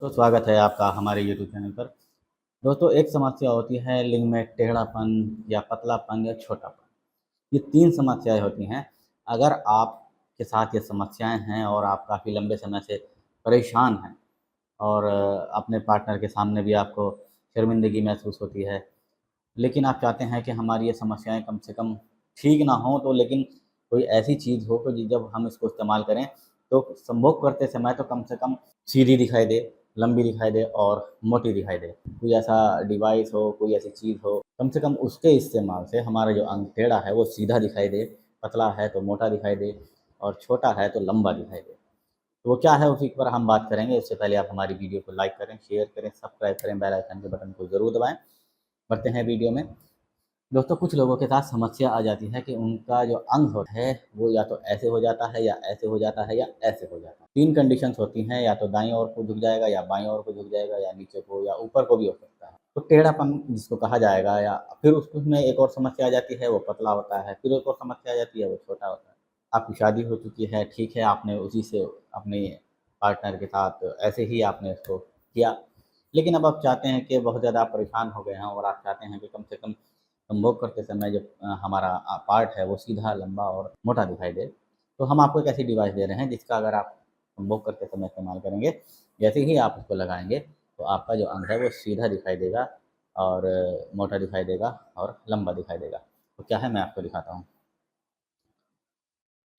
तो स्वागत है आपका हमारे यूट्यूब चैनल पर। दोस्तों, एक समस्या होती है लिंग में टेढ़ापन या पतलापन या छोटापन। ये 3 समस्याएँ होती हैं। अगर आपके साथ ये समस्याएँ हैं और आप काफ़ी लंबे समय से परेशान हैं और अपने पार्टनर के सामने भी आपको शर्मिंदगी महसूस होती है, लेकिन आप चाहते हैं कि हमारी ये समस्याएँ कम से कम ठीक ना हों, तो लेकिन कोई ऐसी चीज़ हो कि जब हम इसको इस्तेमाल करें, तो संभोग करते समय तो कम से कम सीधी दिखाई दे, लंबी दिखाई दे और मोटी दिखाई दे। कोई ऐसा डिवाइस हो, कोई ऐसी चीज़ हो, कम से कम उसके इस्तेमाल से हमारा जो अंग टेढ़ा है, वो सीधा दिखाई दे, पतला है तो मोटा दिखाई दे और छोटा है तो लंबा दिखाई दे। तो वो क्या है, उसी पर हम बात करेंगे। उससे पहले आप हमारी वीडियो को लाइक करें, शेयर करें, सब्सक्राइब करें, बेल आइकन के बटन को ज़रूर दबाएँ। बढ़ते हैं वीडियो में। दोस्तों, कुछ लोगों के साथ समस्या आ जाती है कि उनका जो अंग होता है, वो या तो ऐसे हो जाता है या ऐसे हो जाता है या ऐसे हो जाता है। 3 कंडीशंस होती हैं, या तो दाईं ओर को झुक जाएगा या बाईं ओर को झुक जाएगा या नीचे को या ऊपर को भी हो सकता है। तो टेढ़ापन जिसको कहा जाएगा, या फिर उसमें एक और समस्या आ जाती है, वो पतला होता है। फिर एक और समस्या आ जाती है, वो छोटा होता है। आपकी शादी हो चुकी है, ठीक है, आपने उसी से अपने पार्टनर के साथ ऐसे ही आपने उसको किया। लेकिन अब आप चाहते हैं कि बहुत ज़्यादा आप परेशान हो गए हैं और आप चाहते हैं कि कम से कम संभोग करते समय जब हमारा पार्ट है वो सीधा, लंबा और मोटा दिखाई दे। तो हम आपको एक ऐसी डिवाइस दे रहे हैं जिसका अगर आप संभोग करते समय इस्तेमाल करेंगे, जैसे ही आप उसको लगाएँगे, तो आपका जो अंग है वो सीधा दिखाई देगा और मोटा दिखाई देगा और लंबा दिखाई देगा। तो क्या है, मैं आपको दिखाता हूँ।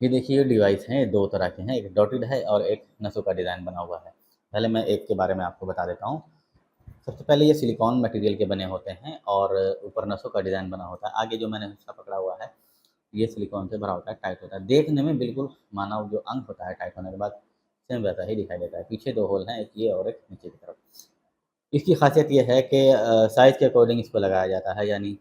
ये देखिए, ये डिवाइस हैं, ये 2 तरह के हैं, एक डॉटेड है और एक नसों का डिज़ाइन बना हुआ है। पहले मैं एक के बारे में आपको बता देता हूँ। सबसे पहले ये सिलिकॉन मटेरियल के बने होते हैं और ऊपर नसों का डिज़ाइन बना होता है। आगे जो मैंने हिस्सा पकड़ा हुआ है, ये सिलिकॉन से भरा होता है, टाइट होता है। देखने में बिल्कुल मानव जो अंग होता है टाइट होने के बाद सेम वैसा ही दिखाई देता है। पीछे 2 होल हैं, एक ये और एक नीचे की तरफ। इसकी ख़ासियत ये है कि साइज़ के अकॉर्डिंग इसको लगाया जाता है, यानी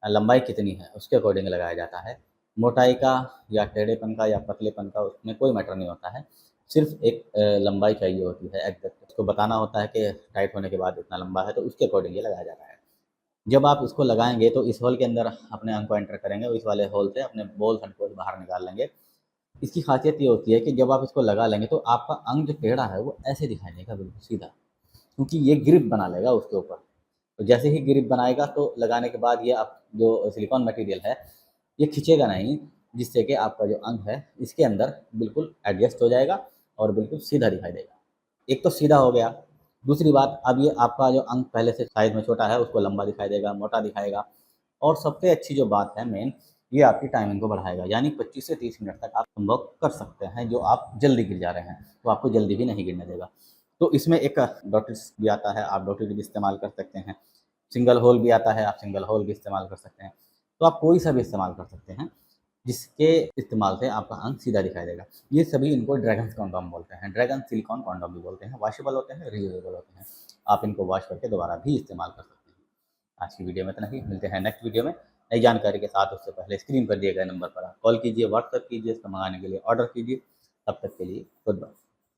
लंबाई कितनी है उसके अकॉर्डिंग लगाया जाता है। मोटाई का या टेढ़ेपन का या पतलेपन का उसमें कोई मैटर नहीं होता है। सिर्फ़ एक लंबाई चाहिए होती है एग्ज़ैक्ट, उसको बताना होता है कि टाइट होने के बाद इतना लंबा है, तो उसके अकॉर्डिंग ये लगाया जाता है। जब आप इसको लगाएँगे तो इस होल के अंदर अपने अंग को एंटर करेंगे और इस वाले होल से अपने बॉल्स एंड कोष बाहर निकाल लेंगे। इसकी ख़ासियत ये होती है कि जब आप इसको लगा लेंगे तो आपका अंग जो टेढ़ा है वो ऐसे दिखाई देगा, बिल्कुल सीधा, क्योंकि ये ग्रिप बना लेगा उसके ऊपर। तो जैसे ही ग्रिप बनाएगा तो लगाने के बाद ये आप जो सिलिकॉन मटेरियल है, ये खींचेगा नहीं, जिससे कि आपका जो अंग है इसके अंदर बिल्कुल एडजस्ट हो जाएगा और बिल्कुल सीधा दिखाई देगा। एक तो सीधा हो गया, दूसरी बात, अब ये आपका जो अंग पहले से साइज़ में छोटा है उसको लंबा दिखाई देगा, मोटा दिखाएगा और सबसे अच्छी जो बात है मेन, ये आपकी टाइमिंग को बढ़ाएगा, यानी 25 से 30 मिनट तक आप संभव कर सकते हैं, जो आप जल्दी गिर जा रहे हैं, तो आपको जल्दी भी नहीं गिरने देगा। तो इसमें एक डॉटेड्स भी आता है, आप डॉटेड भी इस्तेमाल कर सकते हैं। सिंगल होल भी आता है, आप सिंगल होल भी इस्तेमाल कर सकते हैं। तो आप कोई सा भी इस्तेमाल कर सकते हैं, जिसके इस्तेमाल से आपका अंग सीधा दिखाई देगा। ये सभी इनको ड्रैगन्स कंडोम बोलते हैं। ड्रैगन सिलिकॉन कंडोम भी बोलते हैं, वॉशेबल होते हैं, रीयूजेबल होते हैं। आप इनको वॉश करके दोबारा भी इस्तेमाल कर सकते हैं। आज की वीडियो में इतना ही, मिलते हैं नेक्स्ट वीडियो में नई जानकारी के साथ। उससे पहले स्क्रीन पर दिए गए नंबर पर आप कॉल कीजिए, व्हाट्सएप कीजिए, इसको मँगाने के लिए ऑर्डर कीजिए। तब तक के लिए गुड बाय।